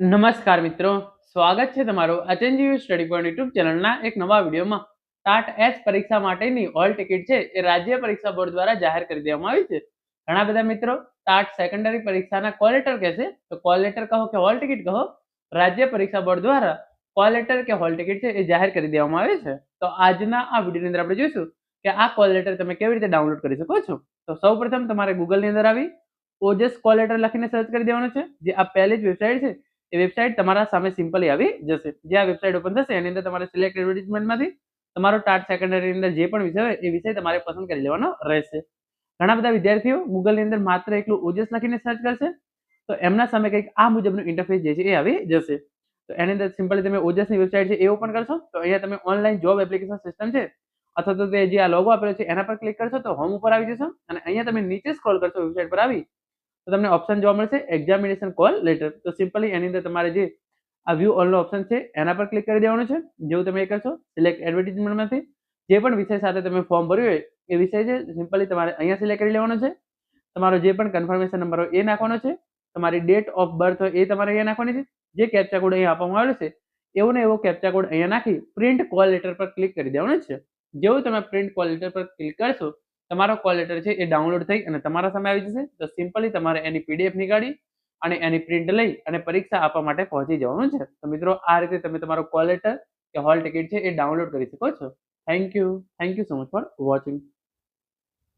નમસ્કાર મિત્રો, સ્વાગત છે તમારું અચેન્જીવ સ્ટડી પોઈન્ટ યુટ્યુબ ચેનલના એક નવા વિડીયોમાં. ટાટ એસ પરીક્ષા માટેની હોલ ટિકિટ છે એ રાજ્ય પરીક્ષા બોર્ડ દ્વારા જાહેર કરી દેવામાં આવી છે. ઘણા બધા મિત્રો ટાટ સેકન્ડરી પરીક્ષાના કોલ લેટર કહેશે તો કોલ લેટર કહો કે હોલ ટિકિટ કહો, રાજ્ય પરીક્ષા બોર્ડ દ્વારા કોલ લેટર કે હોલ ટિકિટ છે એ જાહેર કરી દેવામાં આવે છે. તો આજના આ વિડીયોની અંદર આપણે જોઈશું કે આ કોલ લેટર તમે કેવી રીતે ડાઉનલોડ કરી શકો છો. તો સૌપ્રથમ તમારે ગૂગલની અંદર આવી ઓજસ કોલ લેટર લખીને સર્ચ કરી દેવાનું છે. જે આ પહેલી જ વેબસાઇટ છે એ વેબસાઇટ તમારા સામે સિમ્પલી આવી જશે. જે આ વેબસાઇટ ઓપન થશે એની અંદર તમારે સિલેક્ટ એડવર્ટાઇઝમેન્ટમાંથી તમારો ટાટ સેકન્ડરી અંદર જે પણ વિષય હોય એ વિષય તમારે પસંદ કરી લેવાનો રહેશે. ઘણા બધા વિદ્યાર્થીઓ ગૂગલની અંદર માત્ર એકલું ઓજસ લખીને સર્ચ કરશે તો એમના સામે કંઈક આ મુજબનું ઇન્ટરફેસ જે છે એ આવી જશે. તો એની અંદર સિમ્પલી તમે ઓજસની વેબસાઇટ છે એ ઓપન કરશો તો અહીંયા તમે ઓનલાઈન જોબ એપ્લિકેશન સિસ્ટમ છે અથવા તો તે જે આ લોગો આપેલો છે એના પર ક્લિક કરશો તો હોમ ઉપર આવી જશો અને અહીંયા તમે નીચે સ્ક્રોલ કરશો વેબસાઇટ પર આવી તો તમને ઓપ્શન જોવા મળશે એક્ઝામિનેશન કોલ લેટર. તો સિમ્પલી એની અંદર તમારે જે આ વ્યૂ ઓલનો ઓપ્શન છે એના પર ક્લિક કરી દેવાનું છે. જેવું તમે એ કરશો સિલેક્ટ એડવર્ટાઇઝમેન્ટમાંથી જે પણ વિષય સાથે તમે ફોર્મ ભર્યું હોય એ વિષય છે સિમ્પલી તમારે અહીંયા સિલેક્ટ કરી લેવાનો છે. તમારો જે પણ કન્ફર્મેશન નંબર હોય એ નાખવાનો છે. તમારી ડેટ ઓફ બર્થ હોય એ તમારે અહીંયા નાખવાની છે. જે કેપ્ચા કોડ અહીંયા આપવામાં આવેલો છે એવો ને એવો કેપ્ચા કોડ અહીંયા નાખી પ્રિન્ટ કોલ લેટર પર ક્લિક કરી દેવાનો છે. જેવું તમે પ્રિન્ટ કોલ લેટર પર ક્લિક કરશો તમારો કોલ લેટર છે એ ડાઉનલોડ થઈ અને તમારા સામે આવી જશે. તો સિમ્પલી તમારે એની પીડીએફ નીકાળી અને એની પ્રિન્ટ લઈ અને પરીક્ષા આપવા માટે પહોંચી જવાનું છે. તો મિત્રો આ રીતે તમે તમારો કોલ લેટર કે હોલ ટિકિટ છે એ ડાઉનલોડ કરી શકો છો. Thank you so much for watching.